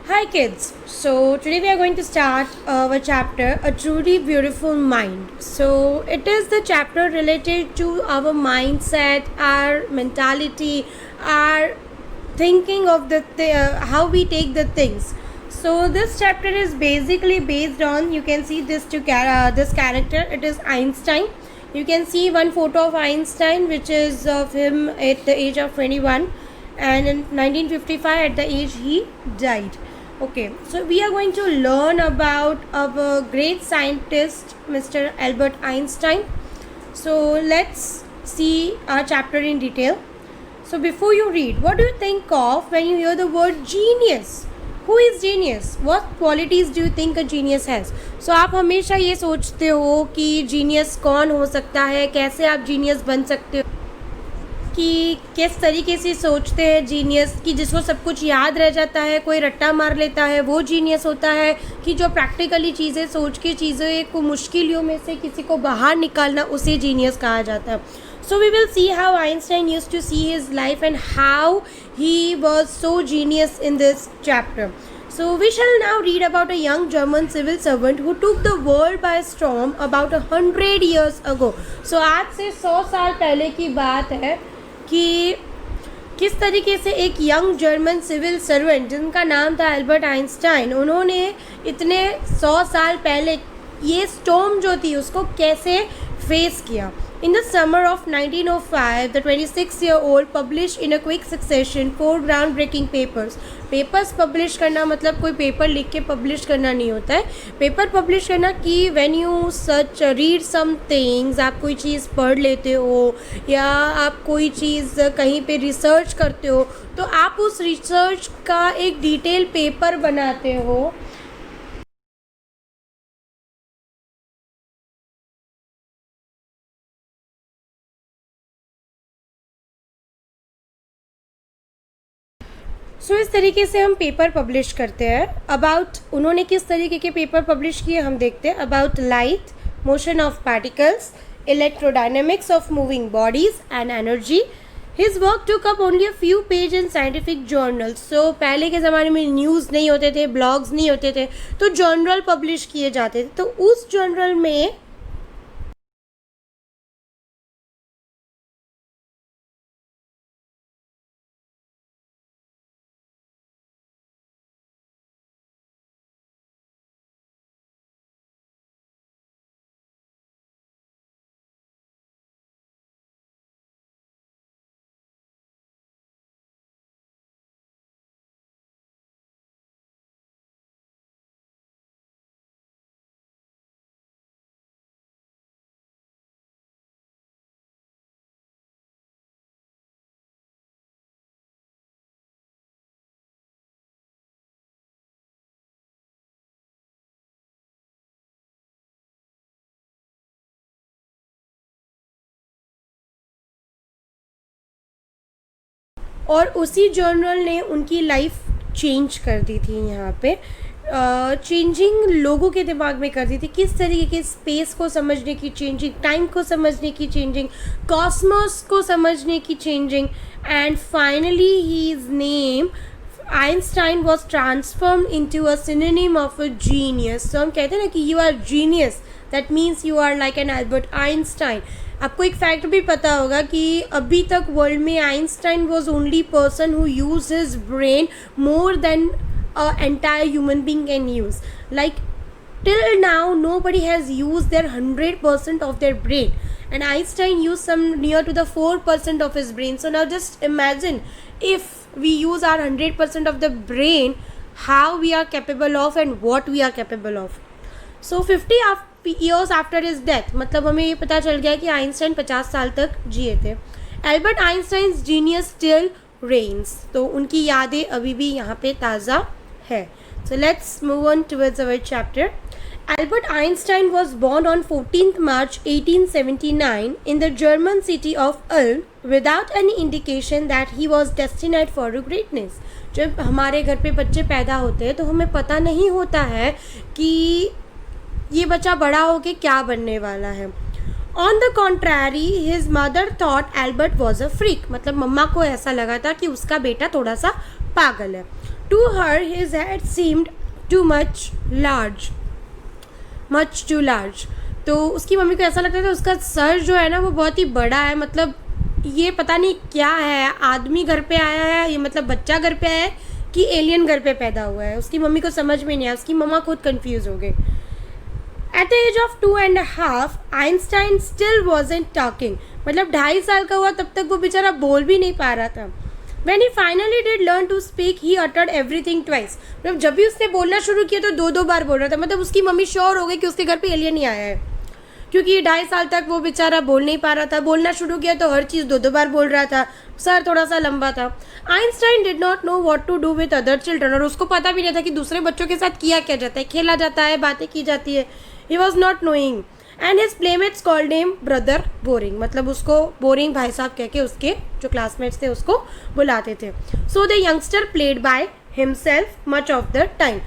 Hi kids. So today we are going to start our chapter A Truly Beautiful Mind. So it is the chapter related to our mindset, our mentality, our thinking of how we take the things. So this chapter is basically based on, you can see this character, it is Einstein. You can see one photo of Einstein which is of him at the age of 21, and in 1955 at the age he died. Okay, so we are going to learn about our great scientist Mr. Albert Einstein. So let's see our chapter in detail. So before you read, what do you think of when you hear the word genius? Who is genius? What qualities do you think a genius has? So आप हमेशा ये सोचते हो कि genius कौन हो सकता है, कैसे आप genius बन सकते हो, कि किस तरीके से सोचते हैं जीनियस, कि जिसको सब कुछ याद रह जाता है, कोई रट्टा मार लेता है वो जीनियस होता है, कि जो प्रैक्टिकली चीज़ें सोच के चीज़ें को मुश्किलों में से किसी को बाहर निकालना उसे जीनियस कहा जाता है. So we will see how Einstein used to see his life and how he was so genius in this chapter. So we shall now read about a young German civil servant who took the world by storm about 100 years ago. So आज से 100 साल पहले की बात है कि किस तरीके से एक यंग जर्मन सिविल सर्वेंट जिनका नाम था एल्बर्ट आइंस्टाइन, उन्होंने इतने 100 साल पहले ये स्टॉर्म जो थी उसको कैसे फेस किया. In the summer of 1905, the 26-year-old published in a quick succession 4 groundbreaking papers. Papers publish करना मतलब कोई पेपर लिख के पब्लिश करना नहीं होता है. पेपर पब्लिश करना कि when you search read some things, आप कोई चीज़ पढ़ लेते हो या आप कोई चीज़ कहीं पे रिसर्च करते हो तो आप उस रिसर्च का एक डिटेल पेपर बनाते हो. सो इस तरीके से हम पेपर पब्लिश करते हैं. अबाउट उन्होंने किस तरीके के पेपर पब्लिश किए हम देखते हैं. About light, motion of particles, electrodynamics of moving bodies and energy. His work took up only a few page in scientific journals. So पहले के ज़माने में न्यूज़ नहीं होते थे, ब्लॉग्स नहीं होते थे, तो जर्नल पब्लिश किए जाते थे. तो उस जर्नल में और उसी जर्नल ने उनकी लाइफ चेंज कर दी थी. यहाँ पे चेंजिंग लोगों के दिमाग में कर दी थी. किस तरीके के स्पेस को समझने की चेंजिंग, टाइम को समझने की चेंजिंग, कॉस्मोस को समझने की changing, and finally his name Einstein was transform into a synonym of a genius. तो हम कहते हैं ना कि you are genius, that means you are like an Albert Einstein. आपको एक फैक्ट भी पता होगा कि अभी तक वर्ल्ड में Einstein was only person who use his brain more than a entire human being can use. Like till now nobody has used their 100% of their brain, and Einstein used some near to the 4% of his brain. So now just imagine if we use our 100% of the brain, how we are capable of and what we are capable of. So 50 years after his death, मतलब हमें ये पता चल गया कि Einstein 50 साल तक जिए थे. Albert Einstein's genius still reigns. तो उनकी यादें अभी भी यहाँ पे ताज़ा है. So let's move on towards our chapter. Albert Einstein was born on 14th March 1879 in the German city of Ulm without any indication that he was destined for greatness. जब हमारे घर पे बच्चे पैदा होते हैं तो हमें पता नहीं होता है कि ये बच्चा बड़ा होके क्या बनने वाला है. On the contrary his mother thought Albert was a freak. मतलब मम्मा को ऐसा लगा था कि उसका बेटा थोड़ा सा पागल है. To her his head seemed too much large. तो उसकी मम्मी को ऐसा लगता था उसका सर जो है ना वो बहुत ही बड़ा है, मतलब ये पता नहीं क्या है, आदमी घर पे आया है, ये मतलब बच्चा घर पे आया है कि एलियन घर पे पैदा हुआ है. उसकी मम्मी को समझ में नहीं आया, उसकी मम्मा खुद कंफ्यूज हो गई. At the age of 2.5 Einstein still wasn't talking. मतलब 2.5 साल का हुआ तब तक वो बेचारा बोल भी नहीं पा रहा था. When he finally did learn to speak, he uttered everything twice. मतलब जब भी उसने बोलना शुरू किया तो 2 बार बोल रहा था. मतलब उसकी मम्मी श्योर हो गई कि उसके घर पे एलियन ही आया है, क्योंकि 2.5 साल तक वो बेचारा बोल नहीं पा रहा था. बोलना शुरू किया तो हर चीज़ 2 बार बोल रहा था. सर थोड़ा सा लंबा था. Einstein did not know what to do with other children. और उसको पता भी नहीं था कि दूसरे बच्चों के साथ किया क्या जाता है, खेला जाता है, बातें की जाती है. He was not knowing and his playmates called him brother boring. मतलब उसको बोरिंग भाई साहब कह के उसके जो क्लासमेट्स थे उसको बुलाते थे. So the youngster played by himself much of the time.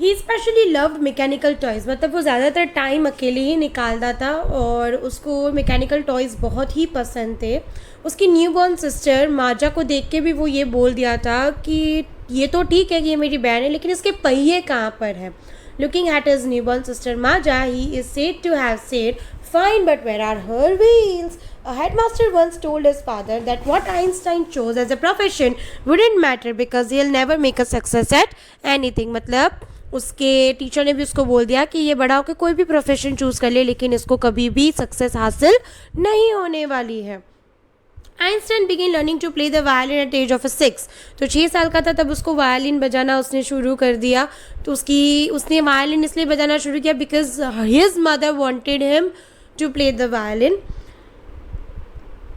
He specially loved mechanical toys. मतलब वो ज़्यादातर टाइम अकेले ही निकालता था और उसको मैकेनिकल टॉयज़ बहुत ही पसंद थे. उसकी न्यूबॉर्न सिस्टर माजा को देख के भी वो ये बोल दिया था कि ये तो ठीक है कि ये मेरी बहन है, लेकिन इसके पहिए कहाँ पर है. Looking at his newborn sister Maja, he is said to have said, "Fine, but where are her wheels?" A headmaster once told his father that what Einstein chose as a profession wouldn't matter because he'll never make a success at anything. मतलब उसके teacher ने भी उसको बोल दिया कि ये बड़ा होकर कोई भी प्रोफेशन चूज़ कर ले, लेकिन इसको कभी भी सक्सेस हासिल नहीं होने वाली है. Einstein begin learning to play the violin at age of 6. तो 6 साल का था तब उसको वायलिन बजाना उसने शुरू कर दिया. तो उसने वायलिन इसलिए बजाना शुरू किया because his mother wanted him to play the violin,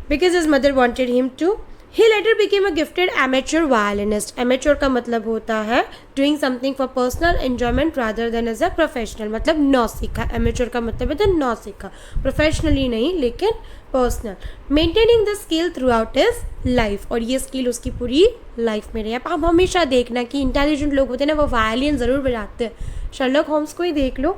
because his mother wanted him to. He later became a gifted amateur violinist. Amateur का मतलब होता है doing something for personal enjoyment rather than as a professional. मतलब नौसिखा. amateur का मतलब है तो नौसिखा, professionally नहीं लेकिन personal. Maintaining the skill through out his life. और ये स्किल उसकी पूरी लाइफ में रही. आप हमेशा देखना कि इंटेलिजेंट लोग होते हैं ना वो वायलिन ज़रूर बजाते हैं. शर्लॉक होम्स को ही देख लो.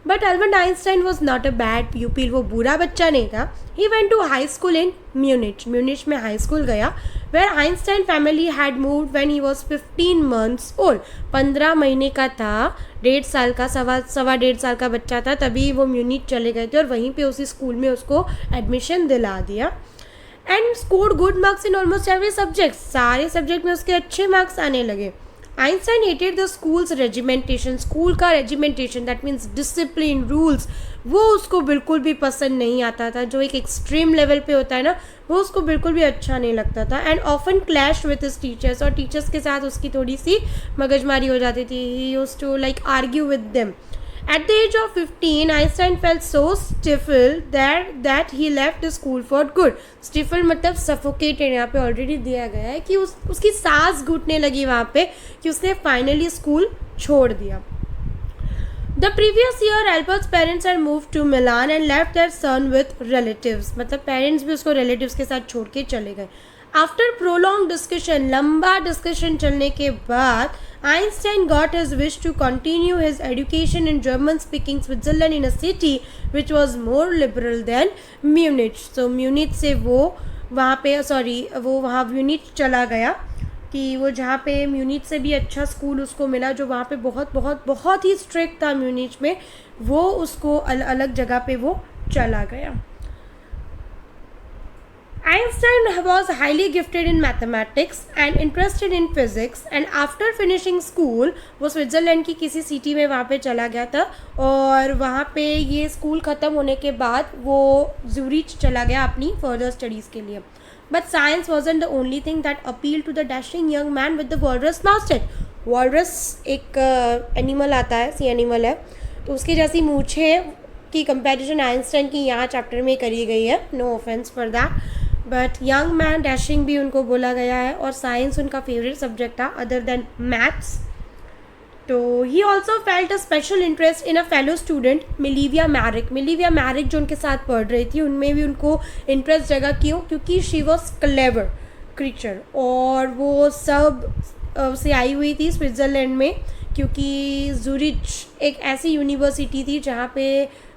But Albert Einstein was not a bad pupil. वो बुरा बच्चा नहीं था. He went to high school in Munich में हाई स्कूल गया. Where Einstein family had moved when he was 15 months old. 15 महीने का था, 1.5 साल का, सवा 1.5 साल का बच्चा था तभी वो म्यूनिच चले गए थे और वहीं पे उसी स्कूल में उसको एडमिशन दिला दिया. And scored good marks in almost every subject. सारे सब्जेक्ट में उसके अच्छे मार्क्स आने लगे. Einstein hated the school's regimentation. School का regimentation that means discipline, rules, वो उसको बिल्कुल भी पसंद नहीं आता था. जो एक एक्सट्रीम लेवल पे होता है ना वो उसको बिल्कुल भी अच्छा नहीं लगता था. And often clash with his teachers. और टीचर्स के साथ उसकी थोड़ी सी मगजमारी हो जाती थी. He used to like argue with them. At the age of 15, Einstein felt so stifled that he left the school for good. Stifled मतलब suffocated. यहाँ पे ऑलरेडी दिया गया है कि उसकी सांस घुटने लगी वहाँ पे कि उसने फाइनली स्कूल छोड़ दिया. The previous year, Albert's parents had moved to Milan and left their son with relatives. मतलब पेरेंट्स भी उसको रिलेटिव्स के साथ छोड़ के चले गए. आफ्टर प्रोलॉन्ग डिस्कशन, लंबा डिस्कशन चलने के बाद Einstein got his wish to continue his education in German-speaking Switzerland in a city which was more liberal than Munich. So Munich से वो वहाँ म्यूनिच चला गया कि वो जहाँ पे म्यूनिच से भी अच्छा स्कूल उसको मिला जो वहाँ पे बहुत बहुत बहुत ही स्ट्रिक्ट था म्यूनिच में, वो उसको अलग जगह पे वो चला गया. Einstein was highly gifted in mathematics and interested in physics and after finishing school वो स्विट्ज़रलैंड की किसी सिटी में वहाँ पे चला गया था और वहाँ पे ये स्कूल ख़त्म होने के बाद वो ज़ूरिच चला गया अपनी फर्दर स्टडीज़ के लिए. But science wasn't the only thing that appealed to the dashing young man with the walrus mustache. walrus एक एनिमल आता है, सी एनिमल है, तो उसकी जैसी मूछे की कंपैरिजन आइंस्टाइन की यहाँ चैप्टर में करी गई है. No offense for that. But young man dashing भी उनको बोला गया है और साइंस उनका फेवरेट सब्जेक्ट था अदर देन मैथ्स. तो he also felt a special interest in a fellow student Mileva Maric जो उनके साथ पढ़ रही थी उनमें भी उनको इंटरेस्ट जगा. क्योंकि शी वॉज क्लेवर क्रीचर और वो सब से आई हुई थी स्विट्ज़रलैंड में क्योंकि ज़ूरिच एक ऐसी यूनिवर्सिटी थी जहाँ पे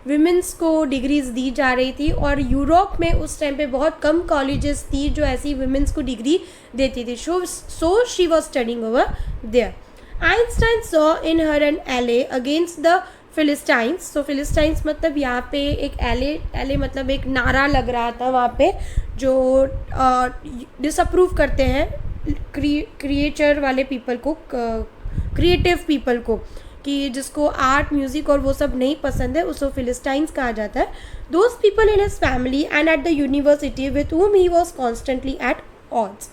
विमेंस को डिग्रीज़ दी जा रही थी, और यूरोप में उस टाइम पे बहुत कम कॉलेजेस थी जो ऐसी विमेंस को डिग्री देती थी. So she was studying over there. Einstein saw in her an ally against the philistines. तो फिलिस्टाइंस मतलब यहाँ पे एक एले मतलब एक नारा लग रहा था वहाँ पे जो डिसअप्रूव करते हैं क्रिएचर वाले पीपल को, क्रिएटिव पीपल को, कि जिसको आर्ट म्यूज़िक और वो सब नहीं पसंद है, उसको फिलिस्टाइंस कहा जाता है. Those people in his family and at the university with whom he was constantly at odds.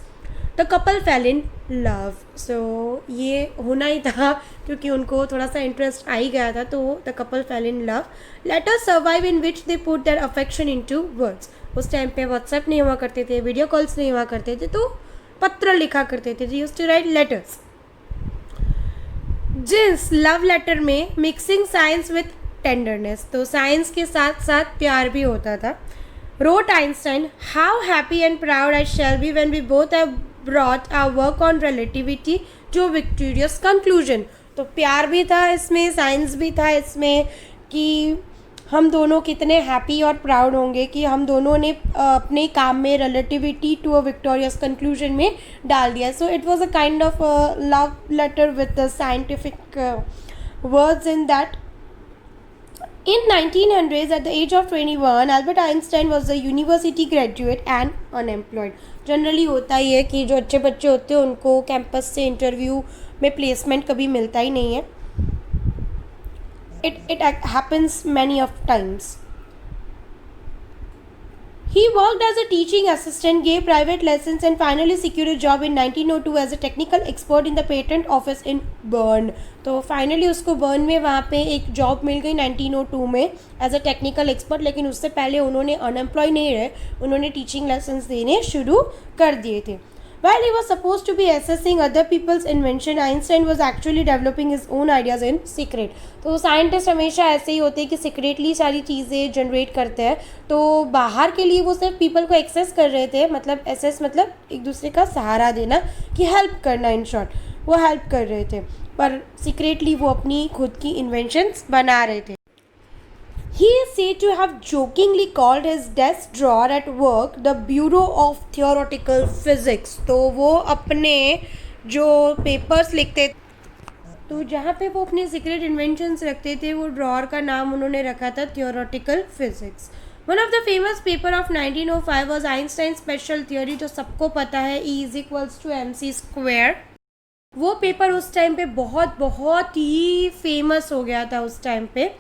The couple fell in love. So ये होना ही था क्योंकि उनको थोड़ा सा इंटरेस्ट आ ही गया था. तो the couple fell in love. Letters survive in which they put their affection into words. उस टाइम पे व्हाट्सएप नहीं हुआ करते थे, वीडियो कॉल्स नहीं हुआ करते थे, तो पत्र लिखा करते थे. Used to write letters. जिस लव लेटर में मिक्सिंग साइंस विथ टेंडरनेस. तो साइंस के साथ साथ प्यार भी होता था. Wrote Einstein, how happy and proud I shall be when we both have brought our work on relativity to a victorious conclusion. तो प्यार भी था इसमें, साइंस भी था इसमें, कि हम दोनों कितने हैप्पी और प्राउड होंगे कि हम दोनों ने अपने काम में relativity to a victorious conclusion में डाल दिया. So it was a kind of love letter with the scientific words in that. In 1900s, at the age of 21, Albert Einstein was a university graduate and unemployed. Generally होता ही है कि जो अच्छे बच्चे होते हैं उनको कैंपस से इंटरव्यू में प्लेसमेंट कभी मिलता ही नहीं है. It happens many of times. He worked as a teaching assistant, gave private lessons, and finally secured a job in 1902 as a technical expert in the patent office in Bern. तो finally उसको burn में वहाँ पे एक job मिल गई 1902 में as a technical expert. लेकिन उससे पहले उन्होंने अनएम्प्लॉय नहीं रहे, उन्होंने टीचिंग लेसन्स देने शुरू कर दिए थे. While he was supposed to be assessing other people's invention, Einstein was actually developing his own ideas in secret. तो साइंटिस्ट हमेशा ऐसे ही होते हैं कि सीक्रेटली सारी चीज़ें जनरेट करते हैं. तो बाहर के लिए वो सिर्फ पीपल को एक्सेस कर रहे थे, मतलब एसेस मतलब एक दूसरे का सहारा देना, कि हेल्प करना. इन शॉर्ट वो हेल्प कर रहे थे, पर सीक्रेटली वो अपनी खुद की इन्वेंशंस बना रहे थे. He is said to have jokingly called his desk drawer at work the Bureau of Theoretical Physics. तो वो अपने जो पेपर्स लिखते, तो जहाँ पे वो अपने सीक्रेट इन्वेंशंस रखते थे, वो ड्रॉर का नाम उन्होंने रखा था theoretical physics. One of the famous paper of 1905 was Einstein special theory, जो सबको पता है E = mc². वो पेपर उस टाइम पे बहुत बहुत ही फेमस हो गया था उस टाइम पे.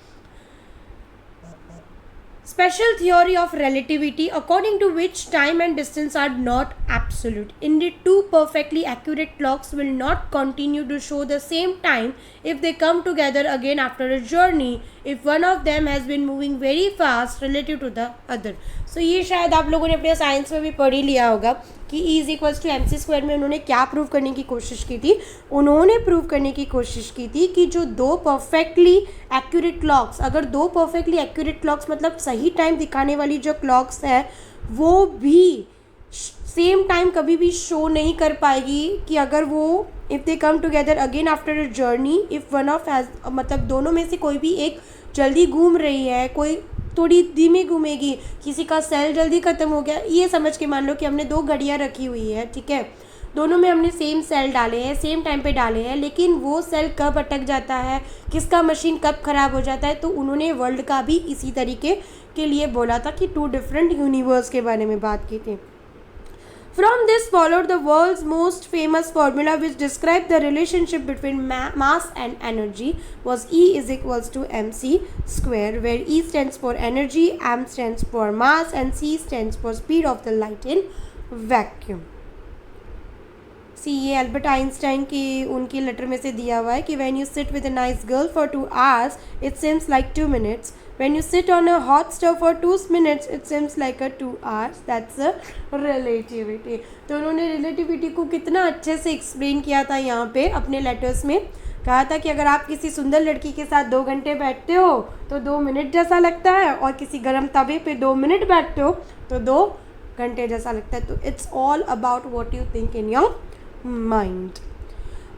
Special theory of relativity, according to which time and distance are not absolute. Indeed, two perfectly accurate clocks will not continue to show the same time if they come together again after a journey, if one of them has been moving very fast relative to the other. So ये शायद आप लोगों ने अपने science में भी पढ़ ही लिया होगा कि E = mc² में उन्होंने क्या प्रूव करने की कोशिश की थी. उन्होंने प्रूव करने की कोशिश की थी कि जो दो परफेक्टली एक्यूरेट क्लॉक्स, अगर दो परफेक्टली एक्यूरेट क्लॉक्स मतलब सही टाइम दिखाने वाली जो क्लॉक्स है, वो भी सेम टाइम कभी भी शो नहीं कर पाएगी कि अगर वो if they come together again after a journey, if one of has, मतलब दोनों में से कोई भी एक जल्दी घूम रही है, कोई थोड़ी धीमी घूमेगी, किसी का सेल जल्दी ख़त्म हो गया, ये समझ के मान लो कि हमने दो घड़ियाँ रखी हुई है, ठीक है, दोनों में हमने सेम सेल डाले हैं, सेम टाइम पे डाले हैं, लेकिन वो सेल कब अटक जाता है, किसका मशीन कब ख़राब हो जाता है. तो उन्होंने वर्ल्ड का भी इसी तरीके के लिए बोला था कि टू डिफरेंट यूनिवर्स के बारे में बात की थी. From this followed the world's most famous formula which described the relationship between mass and energy was E = mc², where E stands for energy, m stands for mass, and c stands for speed of the light in vacuum. ये Albert Einstein की उनकी letter में से दिया हुआ है कि when you sit with a nice girl for 2 hours it seems like 2 minutes. When you sit on a hot stove for 2 minutes it seems like a 2 hours. That's a relativity. तो उन्होंने relativity को कितना अच्छे से explain किया था यहाँ पे अपने लेटर्स में. कहा था कि अगर आप किसी सुंदर लड़की के साथ 2 घंटे बैठते हो तो 2 मिनट जैसा लगता है, और किसी गर्म तवे पे 2 मिनट बैठते हो तो 2 घंटे जैसा लगता है. तो it's all about what you think in your mind.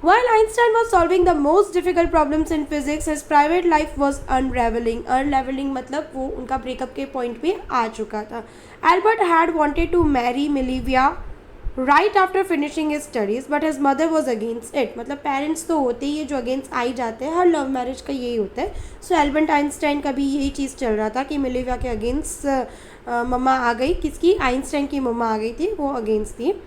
While Einstein was solving the most difficult problems in physics, his private life was unraveling. Unraveling मतलब वो उनका ब्रेकअप के पॉइंट पे आ चुका था. Albert had wanted to marry Milivia right after finishing his studies, but his mother was against it. मतलब parents तो होते ही है जो अगेंस्ट आ ही जाते हैं, हर लव मैरिज का यही होता है. सो एल्बर्ट आइंस्टाइन का भी यही चीज़ चल रहा था कि मिलिविया के अगेंस्ट मम्मा आ गई. किसकी? आइंस्टाइन की मम्मा आ गई थी, वो अगेंस्ट थी.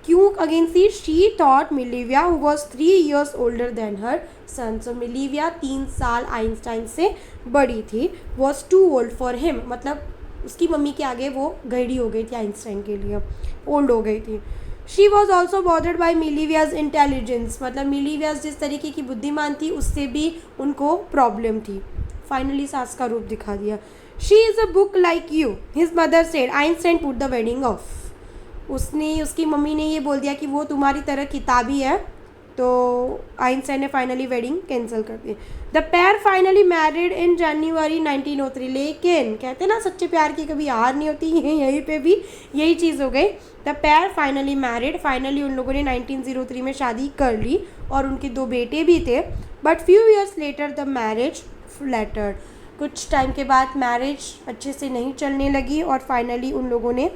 क्यों अगेंस्ट थी? She thought Mileva who was 3 years older than her son. So Mileva 3 साल आइंस्टाइन से बड़ी थी. Was too old for him, मतलब उसकी मम्मी के आगे वो घड़ी हो गई थी आइंस्टाइन के लिए, ओल्ड हो गई थी. She was also bothered by Mileva's intelligence, मतलब मिलिवियाज जिस तरीके की बुद्धिमान थी उससे भी उनको प्रॉब्लम थी. फाइनली सास का रूप दिखा दिया. She is a book like you, his mother said. Einstein put the wedding of. उसकी मम्मी ने ये बोल दिया कि वो तुम्हारी तरह किताबी है, तो आइंस्टाइन ने फाइनली वेडिंग कैंसिल कर दी. The pair finally married in January 1903. लेकिन कहते ना सच्चे प्यार की कभी हार नहीं होती, यहीं पे भी यही चीज़ हो गई. The pair finally married. Finally उन लोगों ने 1903 में शादी कर ली और उनके 2 बेटे भी थे. But few years later the marriage flattered. कुछ टाइम के बाद मैरिज अच्छे से नहीं चलने लगी और फाइनली उन लोगों ने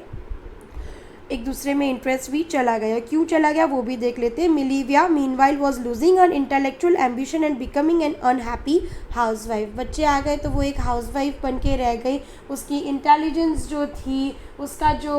एक दूसरे में इंटरेस्ट भी चला गया. क्यों चला गया वो भी देख लेते हैं. Mileva meanwhile was losing her intellectual ambition and becoming an unhappy housewife. बच्चे आ गए तो वो एक हाउसवाइफ बन के रह गई. उसकी इंटेलिजेंस जो थी, उसका जो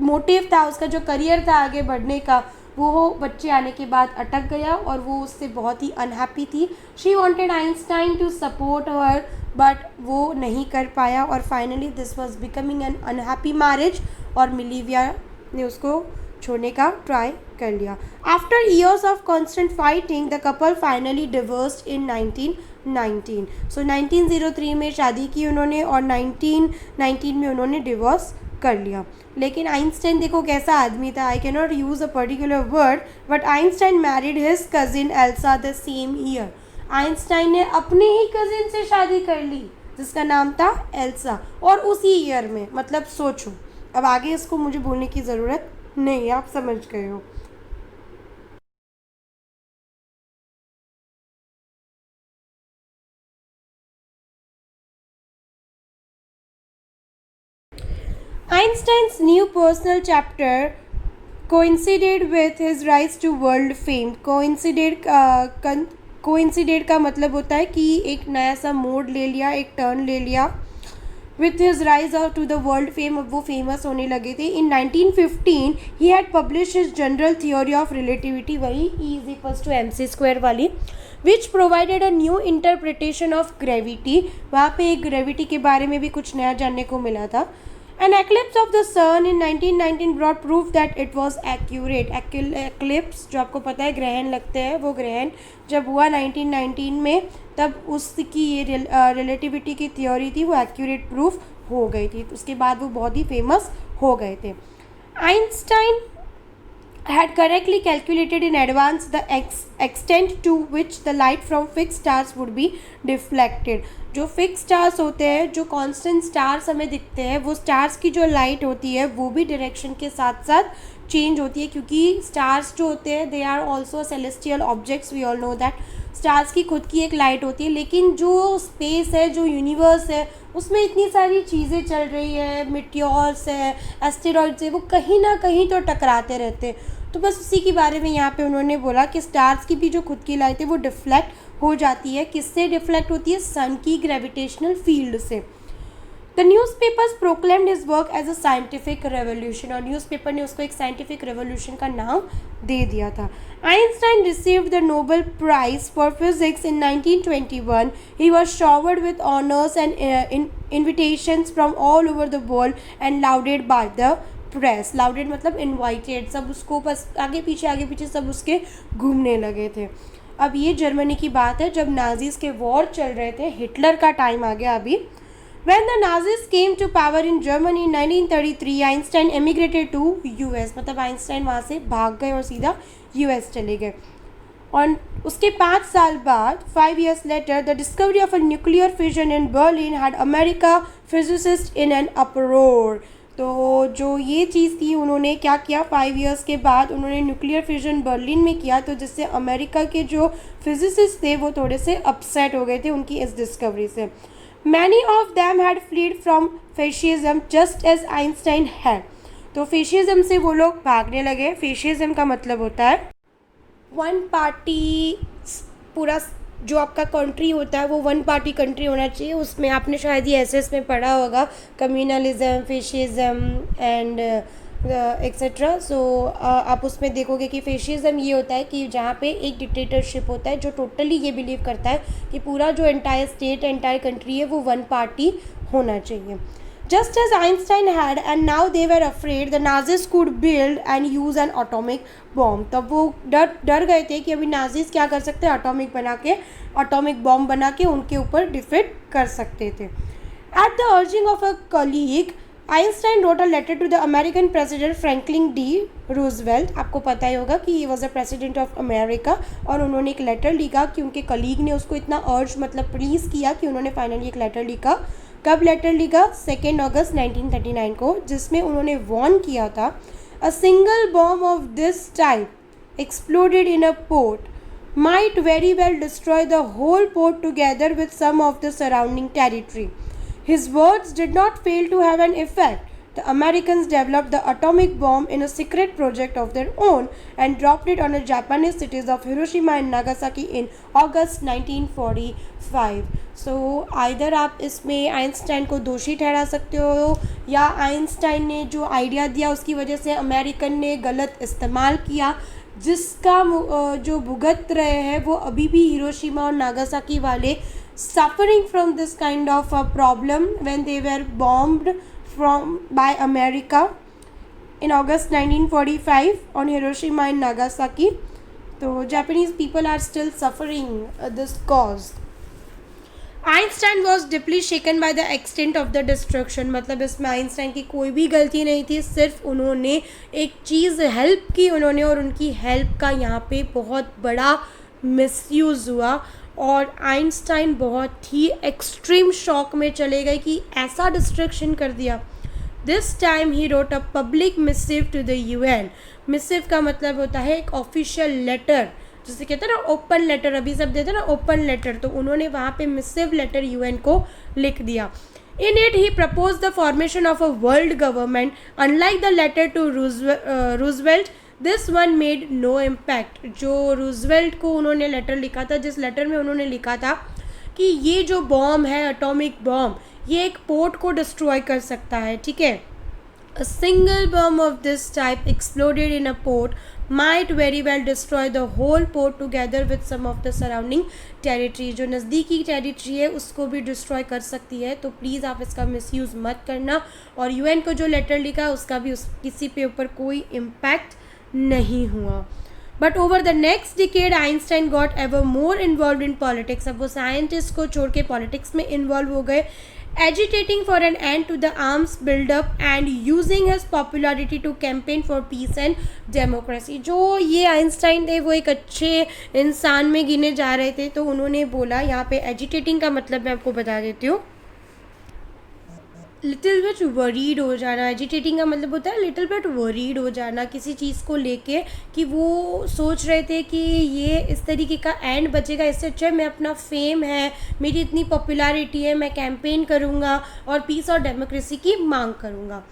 मोटिव था, उसका जो करियर था आगे बढ़ने का, वो बच्चे आने के बाद अटक गया और वो उससे बहुत ही अनहैप्पी थी. She wanted Einstein to support her, but वो नहीं कर पाया और finally this was becoming an unhappy marriage और मिलिविया ने उसको छोड़ने का ट्राई कर लिया. After years of constant fighting the couple finally divorced in 1919. सो 1903 में शादी की उन्होंने और 1919 में उन्होंने डिवोर्स कर लिया. लेकिन आइंस्टाइन देखो कैसा आदमी था. I can not use a particular word, but Einstein married his cousin Elsa the same year. Einstein ने अपने ही कजिन से शादी कर ली जिसका नाम था एल्सा, और उसी ईयर में. मतलब सोचो, अब आगे इसको मुझे बोलने की ज़रूरत नहीं, आप समझ गए हो. Einstein's new personal chapter coincided with his rise to world fame. Coincided का मतलब होता है कि एक नया सा मोड ले लिया, एक टर्न ले लिया. With his rise out to the world fame, अब वो फेमस होने लगे थे. In 1915 he had published his general theory of relativity, वही E is equals to mc square वाली, which provided a new interpretation of gravity. वहाँ पे एक ग्रेविटी के बारे में भी कुछ नया जानने को मिला था. An eclipse of the sun in 1919 brought proof that it was accurate. Eclipse जो आपको पता है ग्रहण लगते हैं, वो ग्रहण जब हुआ 1919 में, तब उसकी ये रिलेटिविटी की थ्योरी थी वो एक्यूरेट प्रूफ हो गई थी. उसके बाद वो बहुत ही फेमस हो गए थे. Einstein had correctly calculated in advance the extent to which the light from fixed stars would be deflected. जो फिक्स स्टार्स होते हैं, जो कांस्टेंट स्टार्स हमें दिखते हैं, वो स्टार्स की जो लाइट होती है वो भी डायरेक्शन के साथ साथ चेंज होती है, क्योंकि स्टार्स जो होते हैं they are also celestial objects. We all know that stars की खुद की एक लाइट होती है, लेकिन जो स्पेस है, जो यूनिवर्स है, उसमें इतनी सारी चीज़ें चल रही है, मिट्योर्स है, एस्टेरॉइड्स है, वो कहीं ना कहीं तो टकराते रहते हैं. तो बस उसी के बारे में यहाँ पे उन्होंने बोला कि स्टार्स की भी जो खुद की लाइट है वो डिफ्लेक्ट हो जाती है. किससे डिफ्लेक्ट होती है? सन की ग्रेविटेशनल फील्ड से. The newspapers proclaimed his work as a scientific revolution, और न्यूज़पेपर ने उसको एक साइंटिफिक रेवोल्यूशन का नाम दे दिया था. Einstein received the Nobel prize for physics in 1921. He was showered with honours and invitations from all over the world and lauded by the press. Lauded मतलब इन्वाइटेड. सब उसको बस आगे पीछे सब उसके घूमने लगे थे. अब ये जर्मनी की बात है जब नाजीज़ के वॉर चल रहे थे, हिटलर का टाइम आ गया अभी. When the Nazis came to power in Germany in 1933, Einstein emigrated to US. मतलब आइंस्टाइन वहाँ से भाग गए और सीधा US चले गए. और उसके 5 साल बाद 5 years later, the discovery of a nuclear fission in Berlin had America physicists in an uproar. तो जो ये चीज़ थी, उन्होंने क्या किया, 5 इयर्स के बाद उन्होंने न्यूक्लियर फिजन बर्लिन में किया, तो जिससे अमेरिका के जो फिजिसिस्ट थे वो थोड़े से अपसेट हो गए थे उनकी इस डिस्कवरी से. Many of them had fled from fascism just as Einstein had. तो फेशिज्म से वो लोग भागने लगे. फेशिज्म का मतलब होता है वन पार्टी, पूरा जो आपका कंट्री होता है वो वन पार्टी कंट्री होना चाहिए. उसमें आपने शायद ये एसएस में पढ़ा होगा, कम्युनलिज्म, फेशिज्म एंड एक्सेट्रा. सो आप उसमें देखोगे कि फेशिज्म ये होता है कि जहाँ पे एक डिक्टेटरशिप होता है जो टोटली ये बिलीव करता है कि पूरा जो एंटायर स्टेट, एंटायर कंट्री है वो वन पार्टी होना चाहिए. Just as Einstein had, and now they were afraid the Nazis could build and use an atomic bomb. तब वो डर गए थे कि अभी नाजीज क्या कर सकते हैं, अटोमिक बॉम्ब बना के उनके ऊपर डिफीट कर सकते थे. At the urging of a colleague, Einstein wrote a letter to the American President Franklin D. Roosevelt. आपको पता ही होगा कि he was the president of America. और उन्होंने एक लेटर लिखा कि उनके कलीग ने उसको इतना अर्ज, मतलब प्लीज़ किया कि उन्होंने फाइनली एक लेटर लिखा. कब लेटर लिखा? 2 अगस्त 1939 को, जिसमें उन्होंने वार्न किया था, a single bomb of this type exploded in a port might very well destroy the whole port together with some of the surrounding territory. His words did not fail to have an effect. The Americans developed the atomic bomb in a secret project of their own and dropped it on the Japanese cities of Hiroshima and Nagasaki in August 1945. So either आप इसमें Einstein को दोषी ठहरा सकते हो, या Einstein ने जो आइडिया दिया उसकी वजह से अमेरिकन ने गलत इस्तेमाल किया, जिसका जो भुगत रहे हैं वो अभी भी हिरोशिमा और नागासाकी वाले, suffering from this kind of a problem when they were bombed by America in August 1945 on Hiroshima and Nagasaki. So Japanese people are still suffering this cause. Einstein was deeply shaken by the extent of the destruction. मतलब इसमें Einstein की कोई भी गलती नहीं थी, सिर्फ उन्होंने एक चीज़ हेल्प की उन्होंने, और उनकी हेल्प का यहाँ पे बहुत बड़ा मिसयूज़ हुआ और आइंस्टाइन बहुत ही एक्सट्रीम शॉक में चले गए कि ऐसा डिस्ट्रक्शन कर दिया. This time he wrote a public missive to the UN. Missive का मतलब होता है एक ऑफिशियल लेटर, जिसे कहते हैं ना ओपन लेटर, अभी सब देते हैं ना ओपन लेटर, तो उन्होंने वहाँ पे मिसिव लेटर यूएन को लिख दिया. In it, he proposed the formation of a world government. Unlike the letter to Roosevelt, this one made no impact. जो रूजवेल्ट को उन्होंने लेटर लिखा था, जिस लेटर में उन्होंने लिखा था कि ये जो बॉम्ब है, एटॉमिक बॉम्ब, ये एक पोर्ट को डिस्ट्रॉय कर सकता है, ठीक है. A single bomb of this type exploded in a port might very well destroy the whole port together with some of the surrounding territory. जो नज़दीकी टेरिटरी है उसको भी डिस्ट्रॉय कर सकती है, तो प्लीज़ आप इसका मिसयूज़ मत करना. और यूएन को जो लेटर लिखा उसका भी किसी पे ऊपर कोई इम्पैक्ट नहीं हुआ. But over the next decade Einstein got ever more involve in politics. अब वो साइंटिस्ट को छोड़ के पॉलिटिक्स में इन्वॉल्व हो गए, agitating for an end to the arms build-up and using his popularity to campaign for peace and democracy. जो ये आइंस्टाइन थे वो एक अच्छे इंसान में गिने जा रहे थे, तो उन्होंने बोला, यहाँ पे एजिटेटिंग का मतलब मैं आपको बता देती हूँ, लिटिल बिट वरीड हो जाना. एजिटेटिंग का मतलब होता है लिटिल बिट वरीड हो जाना किसी चीज़ को लेके, कि वो सोच रहे थे कि ये इस तरीके का एंड बचेगा, इससे अच्छा मैं अपना फेम है, मेरी इतनी पॉपुलैरिटी है, मैं कैंपेन करूँगा और पीस और डेमोक्रेसी की मांग करूँगा.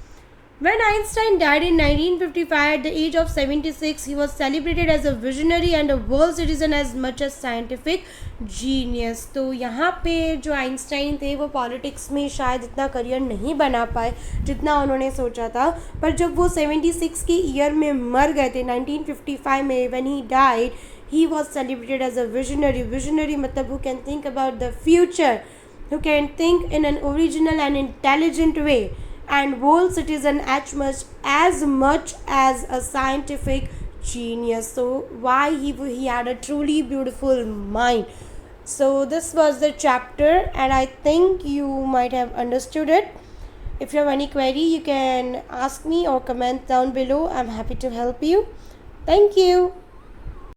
When Einstein died in 1955 at the age of 76, he was celebrated as a visionary and a world citizen as much as scientific genius. तो यहाँ पे जो आइंस्टाइन थे वो पॉलिटिक्स में शायद इतना करियर नहीं बना पाए जितना उन्होंने सोचा था, पर जब वो 76 के ईयर में मर गए थे 1955 में, when he died, he was celebrated as a visionary. Visionary मतलब who can think about the future, who can think in an original and intelligent way, and world citizen as much as a scientific genius. So why he had a truly beautiful mind. So this was the chapter and I think you might have understood it. If you have any query, you can ask me or comment down below. I'm happy to help you. Thank you.